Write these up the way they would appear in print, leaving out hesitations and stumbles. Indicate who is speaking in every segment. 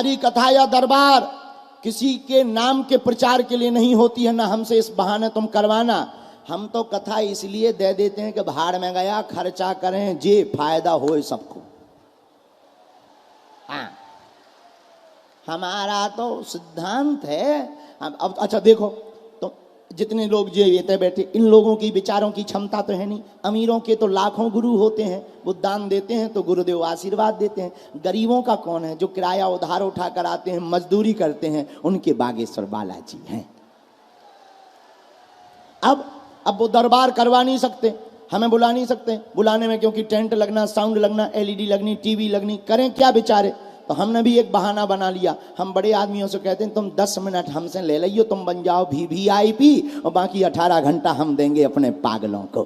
Speaker 1: हमारी कथा या दरबार किसी के नाम के प्रचार के लिए नहीं होती है, ना हमसे इस बहाने तुम करवाना। हम तो कथा इसलिए दे देते हैं कि भाड़ में गया, खर्चा करें, जे फायदा होए सबको। हाँ, हमारा तो सिद्धांत है। अब अच्छा देखो, तो जितने लोग जो ये बैठे, इन लोगों की विचारों की क्षमता तो है नहीं। अमीरों के तो लाखों गुरु होते हैं, वो दान देते हैं तो गुरुदेव आशीर्वाद देते हैं। गरीबों का कौन है? जो किराया उधार उठा कर आते हैं, मजदूरी करते हैं, उनके बागेश्वर बालाजी हैं। अब वो दरबार करवा नहीं सकते, हमें बुला नहीं सकते। बुलाने में क्योंकि टेंट लगना, साउंड लगना, एलईडी लगनी, टीवी लगनी, करें क्या बेचारे। तो हमने भी एक बहाना बना लिया। हम बड़े आदमियों से कहते हैं तुम 10 मिनट हमसे ले लियो, तुम बन जाओ VVIP और बाकी 18 घंटा हम देंगे अपने पागलों को।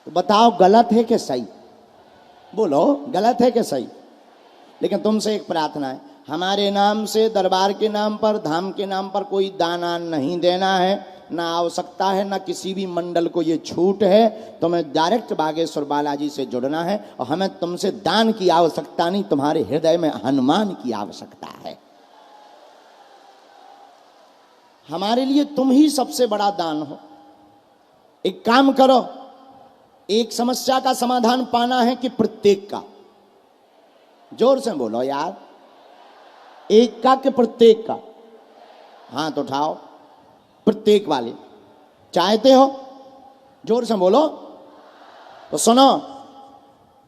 Speaker 1: तो बताओ गलत है कि सही? बोलो गलत है कि सही? लेकिन तुमसे एक प्रार्थना है, हमारे नाम से, दरबार के नाम पर, धाम के नाम पर कोई दान नहीं देना है, ना आवश्यकता है, ना किसी भी मंडल को ये छूट है। तुम्हें डायरेक्ट बागेश्वर बालाजी से जुड़ना है और हमें तुमसे दान की आवश्यकता नहीं, तुम्हारे हृदय में हनुमान की आवश्यकता है। हमारे लिए तुम ही सबसे बड़ा दान हो। एक काम करो, एक समस्या का समाधान पाना है कि प्रत्येक का? जोर से बोलो यार, एक का कि प्रत्येक का? हाथ उठाओ। प्रत्येक वाले चाहते हो? जोर से बोलो। तो सुनो,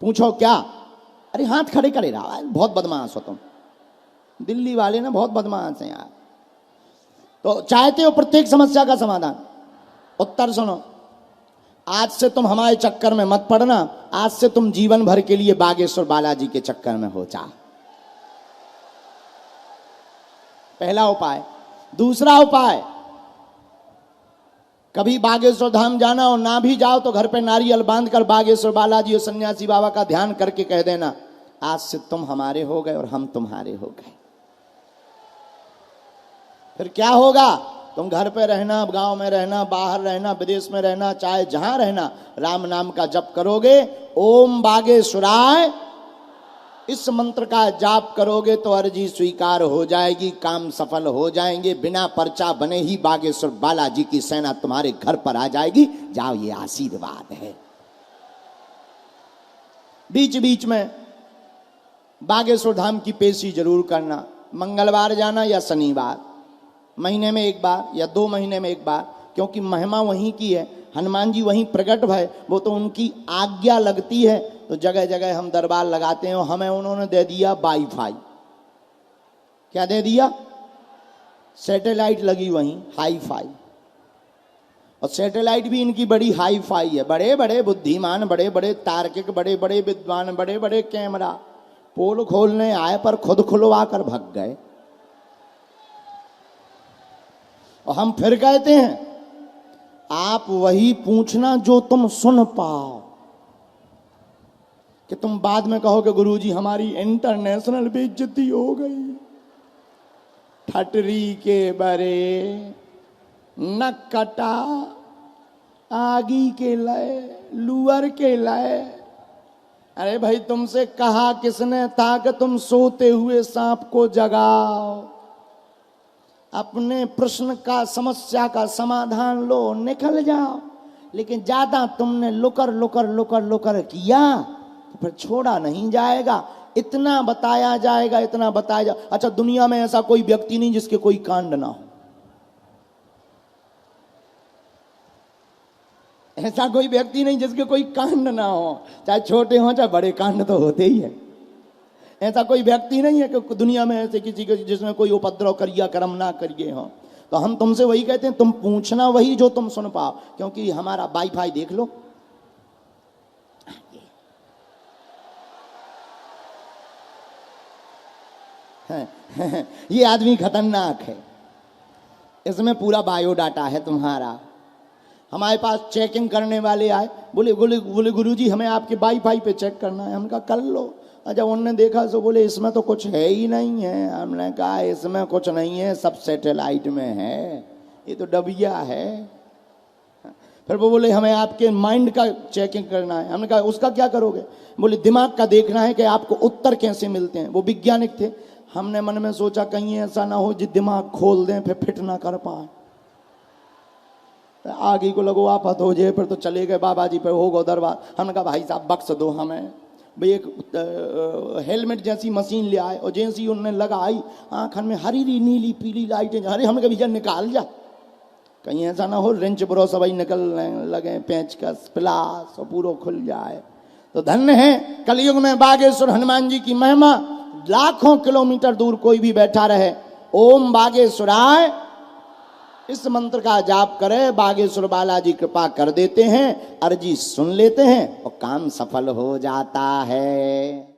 Speaker 1: पूछो क्या? अरे हाथ खड़े करे रहा, बहुत बदमाश हो तुम। दिल्ली वाले ना बहुत बदमाश हैं यार। तो चाहते हो प्रत्येक समस्या का समाधान? उत्तर सुनो, आज से तुम हमारे चक्कर में मत पड़ना। आज से तुम जीवन भर के लिए बागेश्वर बालाजी के चक्कर में हो जा। पहला उपाय। दूसरा उपाय, कभी बागेश्वर धाम जाना और ना भी जाओ तो घर पे नारियल बांधकर बागेश्वर बालाजी और सन्यासी बाबा का ध्यान करके कह देना, आज से तुम हमारे हो गए और हम तुम्हारे हो गए। फिर क्या होगा? तुम घर पे रहना, गांव में रहना, बाहर रहना, विदेश में रहना, चाहे जहां रहना, राम नाम का जप करोगे। ओम बागेश्वराय, इस मंत्र का जाप करोगे तो अर्जी स्वीकार हो जाएगी, काम सफल हो जाएंगे। बिना पर्चा बने ही बागेश्वर बालाजी की सेना तुम्हारे घर पर आ जाएगी। जाओ, ये आशीर्वाद है। बीच बीच में बागेश्वर धाम की पेशी जरूर करना। मंगलवार जाना या शनिवार, महीने में एक बार या 2 महीने में एक बार, क्योंकि महिमा वहीं की है। हनुमान जी वहीं प्रकट भय, वो तो उनकी आज्ञा लगती है। तो जगह जगह हम दरबार लगाते हैं। हमें उन्होंने दे दिया वाईफाई। क्या दे दिया? सैटेलाइट लगी वहीं, हाई फाई। और सैटेलाइट भी इनकी बड़ी हाई फाई है। बड़े बड़े बुद्धिमान, बड़े बड़े तार्किक, बड़े बड़े विद्वान, बड़े बड़े कैमरा। पोल खोलने आए पर खुद खुलवा कर भग गए। और हम फिर कहते हैं, आप वही पूछना जो तुम सुन पाओ, कि तुम बाद में कहोगे गुरुजी हमारी इंटरनेशनल बेइज्जती हो गई। ठटरी के बरे न कटा, आगी के लय, लुअर के लय। अरे भाई, तुमसे कहा किसने था कि तुम सोते हुए सांप को जगाओ? अपने प्रश्न का, समस्या का समाधान लो, निकल जाओ। लेकिन ज्यादा तुमने लुकर लुकर लुकर लुकर किया तो फिर छोड़ा नहीं जाएगा। इतना बताया जाएगा, इतना बताया जा। अच्छा, दुनिया में ऐसा कोई व्यक्ति नहीं जिसके कोई कांड ना हो। ऐसा कोई व्यक्ति नहीं जिसके कोई कांड ना हो, चाहे छोटे हो चाहे बड़े, कांड तो होते ही है। ऐसा कोई व्यक्ति नहीं है कि दुनिया में ऐसे किसी के जिसमें कोई उपद्रव करिए, कर्म ना करिए हो। तो हम तुमसे वही कहते हैं, तुम पूछना वही जो तुम सुन पाओ। क्योंकि हमारा वाईफाई देख लो, ये आदमी खतरनाक है, इसमें पूरा बायोडाटा है तुम्हारा। हमारे पास चेकिंग करने वाले आए, बोले गुरुजी हमें आपके वाईफाई पे चेक करना है। हमने कहा कर लो। जब उन्होंने देखा तो बोले इसमें तो कुछ है ही नहीं है। हमने कहा इसमें कुछ नहीं है, सब सैटेलाइट में है, ये तो डबिया है। फिर वो बोले हमें आपके माइंड का चेकिंग करना है। हमने कहा उसका क्या करोगे? बोले दिमाग का देखना है कि आपको उत्तर कैसे मिलते हैं। वो वैज्ञानिक थे। हमने मन में सोचा कहीं ऐसा ना हो जो दिमाग खोल दें फिर फिट ना कर पाए। आगे को लगो आफत हो जाए, फिर तो चले गए बाबा जी पे हो गो दरबार। हमने कहा भाई साहब बख्श दो हमें। भाई एक हेलमेट जैसी मशीन ले आए और जैसी उन्होंने लगाई आंखन में हरी नीली पीली लाइटें। अरे हमने कहा भैया निकाल जा, कहीं ऐसा ना हो रेंच ब्रो सभी निकलने लगे, पेंचकस प्लास और पूरा खुल जाए। तो धन्य है कलयुग में बागेश्वर हनुमान जी की महिमा। लाखों किलोमीटर दूर कोई भी बैठा रहे, ओम बागेश्वराय इस मंत्र का जाप करे, बागेश्वर बालाजी कृपा कर देते हैं, अर्जी सुन लेते हैं और काम सफल हो जाता है।